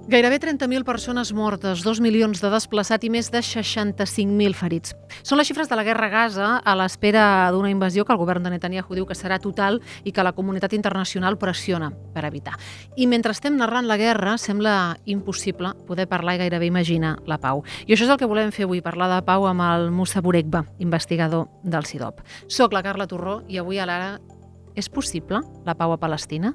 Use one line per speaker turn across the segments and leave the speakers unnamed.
Gairebé 30.000 persones mortes, 2 milions de desplaçats i més de 65.000 ferits. Són les xifres de la guerra a Gaza a l'espera d'una invasió que el govern de Netanyahu diu que serà total i que la comunitat internacional pressiona per evitar. I mentre estem narrant la guerra, sembla impossible poder parlar i gairebé imaginar la pau. I això és el que volem fer avui, parlar de pau amb el Moussa Bourekba, investigador del CIDOB. Soc la Carla Torró i avui a l'Ara és possible la pau a Palestina?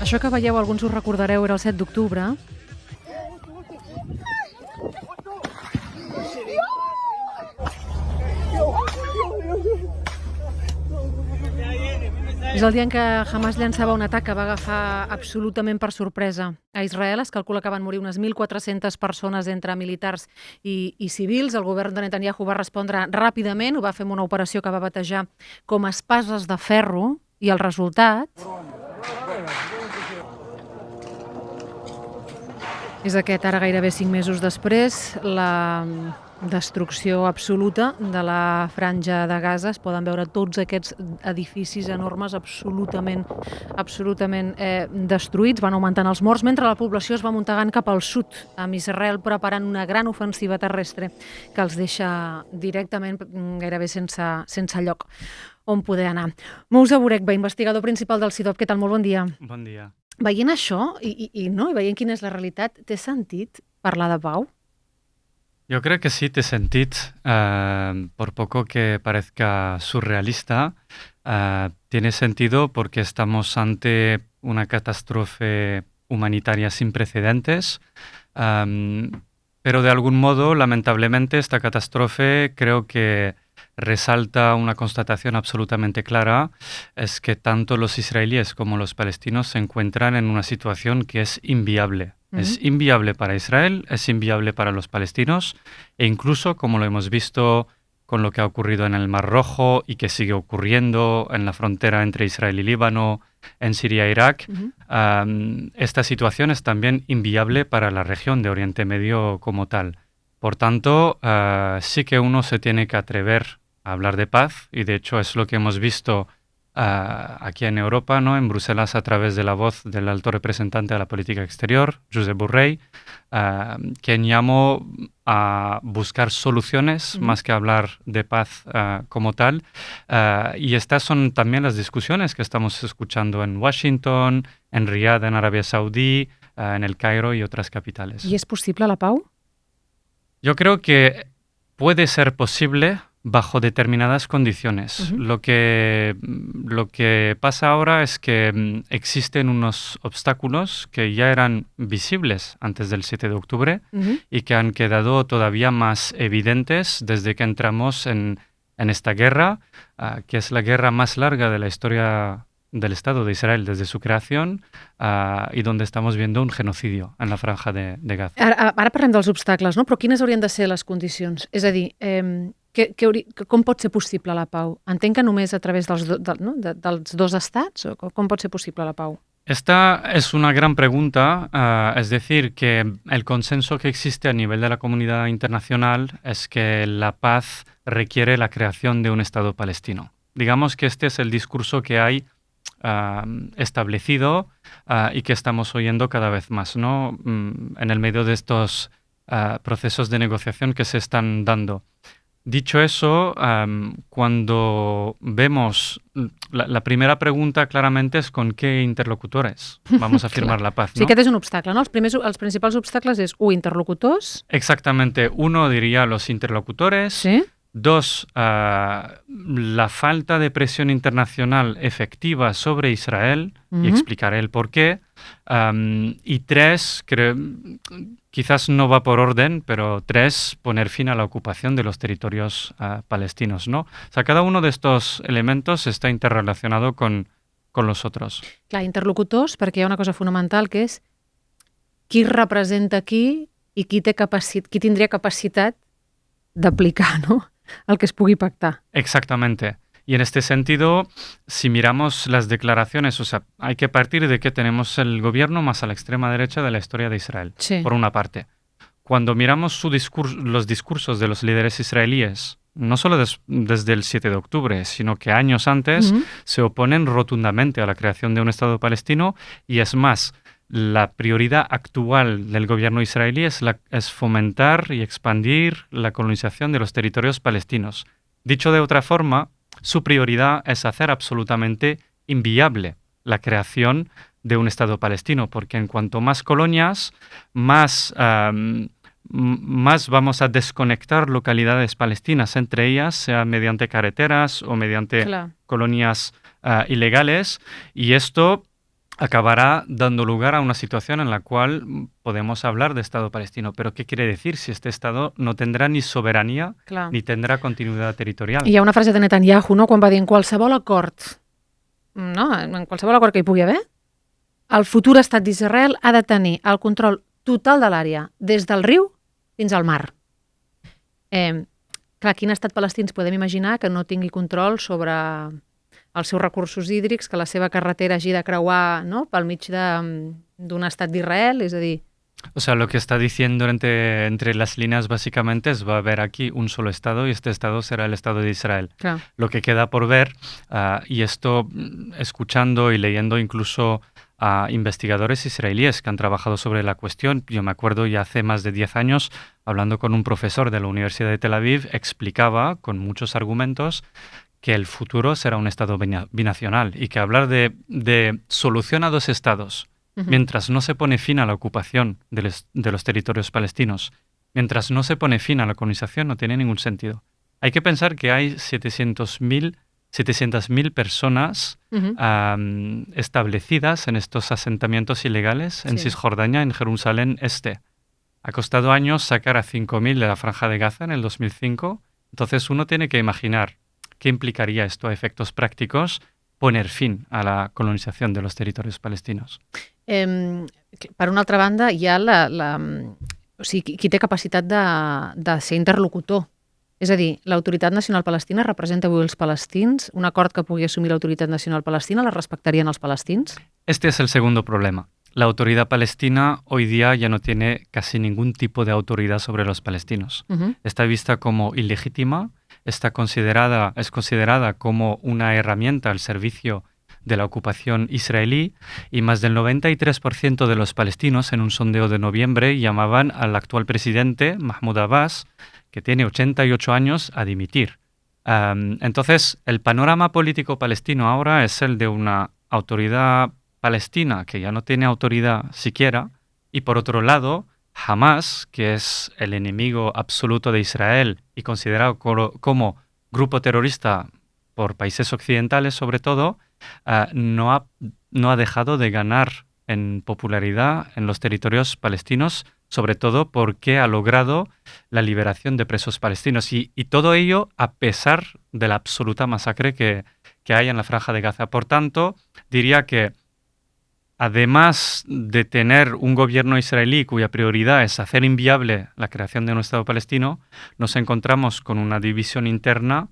Això que veieu, alguns us recordareu, era el 7 d'octubre. És el dia en què Hamas llançava un atac que va agafar absolutament per sorpresa a Israel. Es calcula que van morir unes 1.400 persones entre militars i civils. El govern de Netanyahu va respondre ràpidament, ho va fer amb una operació que va batejar com espases de ferro, i el resultat és aquest, ara gairebé 5 mesos després, la destrucció absoluta de la franja de Gaza. Es poden veure tots aquests edificis enormes absolutament destruïts. Van augmentant els morts, mentre la població es va muntegant cap al sud, amb Israel preparant una gran ofensiva terrestre que els deixa directament gairebé sense lloc on poder anar. Moussa Bourekba, investigador principal del CIDOB. Què tal? Molt bon dia.
Bon dia.
Veient això i veient quina és la realitat, té sentit parlar de pau?
Yo creo que sí, te sentit, por poco que parezca surrealista, tiene sentido porque estamos ante una catástrofe humanitaria sin precedentes, pero de algún modo, lamentablemente, esta catástrofe creo que resalta una constatación absolutamente clara, es que tanto los israelíes como los palestinos se encuentran en una situación que es inviable. Es inviable para Israel, es inviable para los palestinos e incluso, como lo hemos visto con lo que ha ocurrido en el Mar Rojo y que sigue ocurriendo en la frontera entre Israel y Líbano, en Siria e Irak, esta situación es también inviable para la región de Oriente Medio como tal. Por tanto, sí que uno se tiene que atrever a hablar de paz y de hecho es lo que hemos visto aquí en Europa, ¿no? En Bruselas, a través de la voz del alto representante de la política exterior, Josep Borrell, quien llamó a buscar soluciones más que hablar de paz como tal. Y estas son también las discusiones que estamos escuchando en Washington, en Riad, en Arabia Saudí, en el Cairo y otras capitales.
¿Y es posible la pau?
Yo creo que puede ser posible bajo determinadas condiciones. Lo que pasa ahora es que existen unos obstáculos que ya eran visibles antes del 7 de octubre y que han quedado todavía más evidentes desde que entramos en esta guerra, que es la guerra más larga de la historia del Estado de Israel desde su creación i donde estamos viendo un genocidio en la franja de Gaza.
Ara parlem dels obstacles, no? Però quines haurien de ser les condicions? És a dir, com pot ser possible la pau? Entenc que només a través dels dos estats? O com pot ser possible la pau?
Esta es una gran pregunta, es decir, que el consenso que existe a nivel de la comunidad internacional es que la paz requiere la creación de un Estado palestino. Digamos que este es el discurso que hay establecido y que estamos oyendo cada vez más, ¿no? En el medio de estos procesos de negociación que se están dando. Dicho eso, cuando vemos, la primera pregunta claramente es con qué interlocutores vamos a firmar la paz, ¿no?
Sí, aquest és un obstacle, no? Els principals obstacles és, interlocutors.
Exactamente. Uno diría los interlocutores.
Sí.
Dos, la falta de presión internacional efectiva sobre Israel, y explicaré el por qué. Y tres, quizás no va por orden, pero tres, poner fin a la ocupación de los territorios palestinos, ¿no? O sea, cada uno de estos elementos está interrelacionado con los otros.
Clar, interlocutors, perquè hi ha una cosa fonamental que és qui representa qui i qui tindria capacitat d'aplicar, no?, el que es pugui pactar.
Exactamente. Y en este sentido, si miramos las declaraciones, o sea, hay que partir de que tenemos el gobierno más a la extrema derecha de la historia de Israel,
sí,
por una parte. Cuando miramos los discursos de los líderes israelíes no solo desde el 7 de octubre, sino que años antes se oponen rotundamente a la creación de un Estado palestino y es más, la prioridad actual del gobierno israelí es fomentar y expandir la colonización de los territorios palestinos. Dicho de otra forma, su prioridad es hacer absolutamente inviable la creación de un Estado palestino, porque en cuanto más colonias, más vamos a desconectar localidades palestinas entre ellas, sea mediante carreteras o mediante colonias ilegales, y esto acabará dando lugar a una situación en la cual podemos hablar de Estado palestino. Pero ¿qué quiere decir si este Estado no tendrà ni soberanía ni tendrà continuïtat territorial?
Hi ha una frase de Netanyahu, no?, quan va dir en qualsevol acord, no?, en qualsevol acord que hi pugui haver, el futur estat d'Israel ha de tenir el control total de l'àrea, des del riu fins al mar. Clar, quin estat palestí ens podem imaginar que no tingui control sobre els seus recursos hídrics, que la seva carretera hagi de creuar, no?, pel mig d'un estat d'Israel, és a dir...
O sea, lo que está diciendo entre las líneas básicamente es va a haber aquí un solo Estado y este Estado será el Estado de Israel.
Claro.
Lo que queda por ver, y esto escuchando y leyendo incluso a investigadores israelíes que han trabajado sobre la cuestión, yo me acuerdo ya hace más de 10 años, hablando con un profesor de la Universidad de Tel Aviv, explicaba con muchos argumentos que el futuro será un Estado binacional y que hablar de solución a dos Estados, mientras no se pone fin a la ocupación de los territorios palestinos, mientras no se pone fin a la colonización, no tiene ningún sentido. Hay que pensar que hay 700.000 personas establecidas en estos asentamientos ilegales en Cisjordania, en Jerusalén Este. Ha costado años sacar a 5.000 de la Franja de Gaza en el 2005. Entonces uno tiene que imaginar qué implicaría esto a efectos prácticos poner fin a la colonización de los territorios palestinos.
Per una altra banda, hi ha o sigui, qui té capacitat de ser interlocutor. És a dir, l'Autoritat Nacional Palestina representa avui els palestins. Un acord que pugui assumir l'Autoritat Nacional Palestina la respectarien els palestins?
Este es el segundo problema. La autoridad palestina hoy día ya no tiene casi ningún tipo de autoridad sobre los palestinos. Está vista como ilegítima, es considerada como una herramienta al servicio de la ocupación israelí y más del 93% de los palestinos en un sondeo de noviembre llamaban al actual presidente Mahmoud Abbas, que tiene 88 años, a dimitir. Entonces, el panorama político palestino ahora es el de una autoridad palestina que ya no tiene autoridad siquiera, y por otro lado, Hamas, que es el enemigo absoluto de Israel y considerado como grupo terrorista por países occidentales sobre todo, no ha dejado de ganar en popularidad en los territorios palestinos, sobre todo porque ha logrado la liberación de presos palestinos. Y todo ello a pesar de la absoluta masacre que hay en la Franja de Gaza. Por tanto, diría que además de tener un gobierno israelí cuya prioridad es hacer inviable la creación de un Estado palestino, nos encontramos con una división interna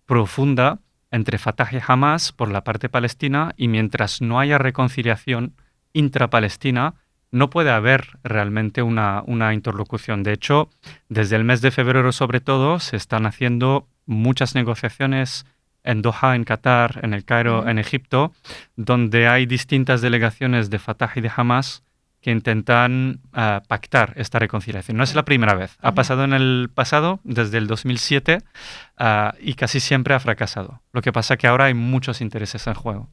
profunda entre Fatah y Hamas por la parte palestina, y mientras no haya reconciliación intrapalestina, no puede haber realmente una interlocución. De hecho, desde el mes de febrero sobre todo, se están haciendo muchas negociaciones en Doha, en Qatar, en el Cairo, en Egipto, donde hay distintas delegaciones de Fatah y de Hamas que intentan pactar esta reconciliación. No es la primera vez. Ha pasado en el pasado, desde el 2007, y casi siempre ha fracasado. Lo que pasa que ahora hay muchos intereses en juego.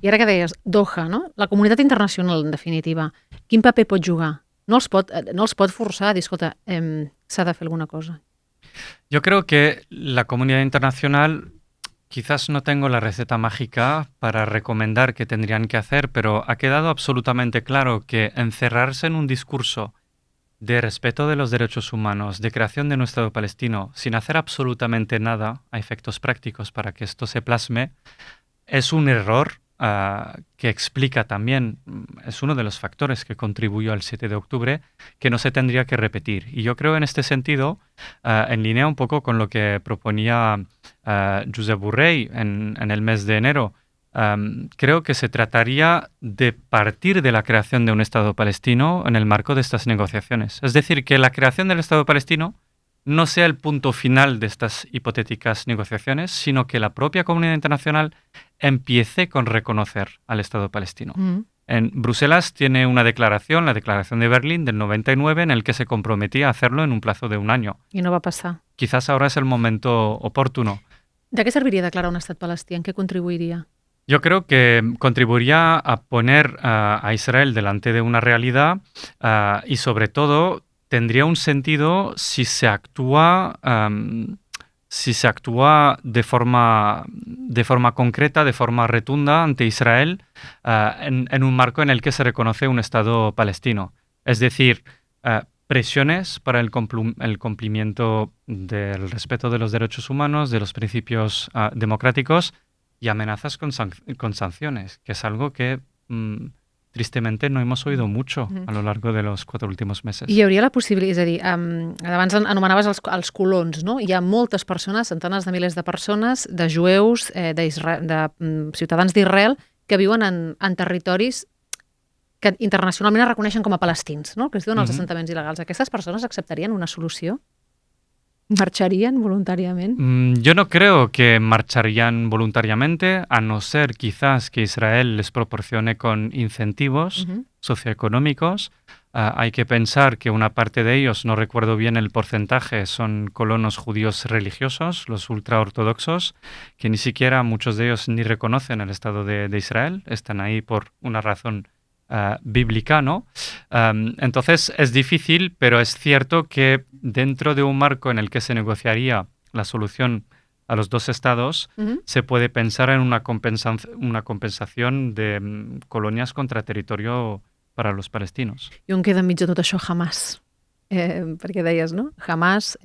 I ara que deies, Doha, no? La comunitat internacional, en definitiva, quin paper pot jugar? No els pot forçar a dir, escolta, s'ha de fer alguna cosa.
Yo creo que la comunidad internacional, quizás no tengo la receta mágica para recomendar qué tendrían que hacer, pero ha quedado absolutamente claro que encerrarse en un discurso de respeto de los derechos humanos, de creación de un Estado palestino, sin hacer absolutamente nada a efectos prácticos para que esto se plasme, es un error que explica también, es uno de los factores que contribuyó al 7 de octubre, que no se tendría que repetir. Y yo creo en este sentido, en línea un poco con lo que proponía Josep Borrell en el mes de enero, creo que se trataría de partir de la creación de un Estado palestino en el marco de estas negociaciones. Es decir, que la creación del Estado palestino no sea el punto final de estas hipotéticas negociaciones, sino que la propia comunidad internacional empiece con reconocer al Estado palestino. En Bruselas tiene una declaración, la Declaración de Berlín del 99, en el que se comprometía a hacerlo en un plazo de un año.
I no va passar.
Quizás ahora es el momento oportuno.
De què serviria declarar un estat palestí? En què contribuiria?
Yo creo que contribuiría a poner a Israel delante de una realidad y sobre todo tendría un sentido si se actúa de forma concreta, de forma rotunda ante Israel en un marco en el que se reconoce un Estado palestino. Es decir, presiones para el cumplimiento del respeto de los derechos humanos, de los principios democráticos y amenazas con sanciones, que es algo que tristemente no hemos oído mucho a lo largo de los 4 últimos meses.
I hi hauria la possibilitat, és a dir, abans anomenaves els colons, no? Hi ha moltes persones, centenars de milers de persones, de jueus, de ciutadans d'Israel, que viuen en territoris que internacionalment es reconeixen com a palestins, no? Que es diuen els assentaments il·legals. Aquestes persones acceptarien una solució? ¿Marcharían voluntariamente?
Yo no creo que marcharían voluntariamente, a no ser quizás que Israel les proporcione con incentivos socioeconómicos. Hay que pensar que una parte de ellos, no recuerdo bien el porcentaje, son colonos judíos religiosos, los ultraortodoxos, que ni siquiera muchos de ellos ni reconocen el Estado de Israel, están ahí por una razón bíblica, ¿no? Entonces es difícil, pero es cierto que dentro de un marco en el que se negociaría la solución a los dos estados, se puede pensar en una compensación de colonias contra territorio para los palestinos.
I on queda enmig de tot això Hamas? Perquè deies, no? Hamas,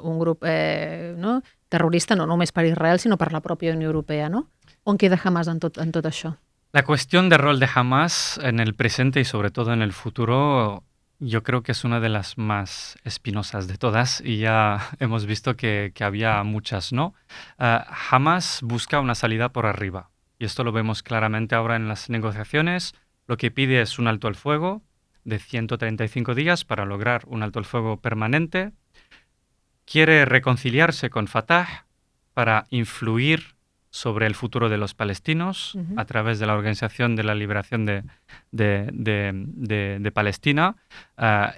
un grup no? terrorista, no només per Israel, sinó per la pròpia Unió Europea, no? On queda Hamas en tot això?
La cuestión del rol de Hamas en el presente y sobre todo en el futuro, yo creo que es una de las más espinosas de todas y ya hemos visto que había muchas, ¿no? Hamas busca una salida por arriba y esto lo vemos claramente ahora en las negociaciones. Lo que pide es un alto al fuego de 135 días para lograr un alto al fuego permanente. Quiere reconciliarse con Fatah para influir sobre el futuro de los palestinos a través de la Organización de la Liberación de Palestina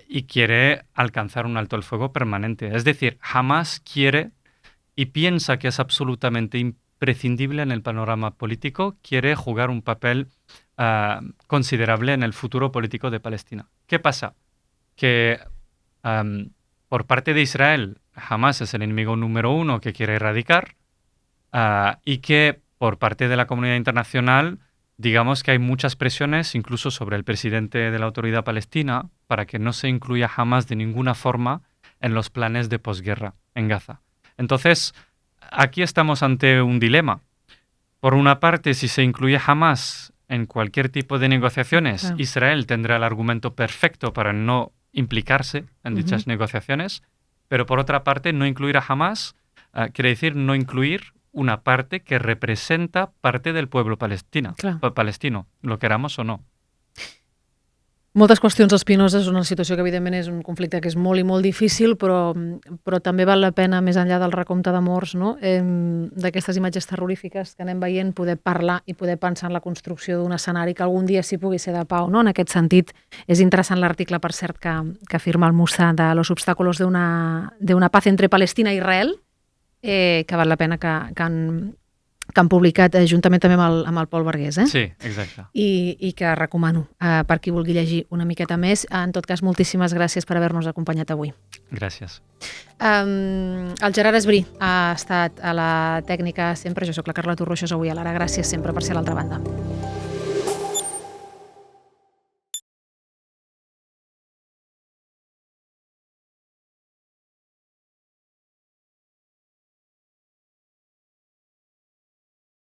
y quiere alcanzar un alto el fuego permanente. Es decir, Hamas quiere y piensa que es absolutamente imprescindible en el panorama político, quiere jugar un papel considerable en el futuro político de Palestina. ¿Qué pasa? Que por parte de Israel, Hamas es el enemigo número 1 que quiere erradicar, y que por parte de la comunidad internacional, digamos que hay muchas presiones, incluso sobre el presidente de la Autoridad Palestina, para que no se incluya Hamas de ninguna forma en los planes de posguerra en Gaza. Entonces, aquí estamos ante un dilema. Por una parte, si se incluye Hamas en cualquier tipo de negociaciones, Israel tendrá el argumento perfecto para no implicarse en dichas negociaciones, pero por otra parte, no incluir a Hamas quiere decir no incluir una parte que representa parte del pueblo palestino, lo queramos o no.
Moltes qüestions espinoses, una situació que evidentment és un conflicte que és molt i molt difícil, però també val la pena, més enllà del recompte de morts, no? D'aquestes imatges terrorífiques que anem veient, poder parlar i poder pensar en la construcció d'un escenari que algun dia sí pugui ser de pau. No? En aquest sentit, és interessant l'article, per cert, que firma el Mussà de Los obstáculos de una paz entre Palestina i Israel, que val la pena que han publicat juntament també amb el Pol Vergués.
Sí, exacte.
I que recomano per qui vulgui llegir una miqueta més. En tot cas, moltíssimes gràcies per haver-nos acompanyat avui.
Gràcies.
El Gerard Esbrí ha estat a la tècnica sempre. Jo soc la Carla Torroixas, avui a l'Ara. Gràcies sempre per ser a l'altra banda.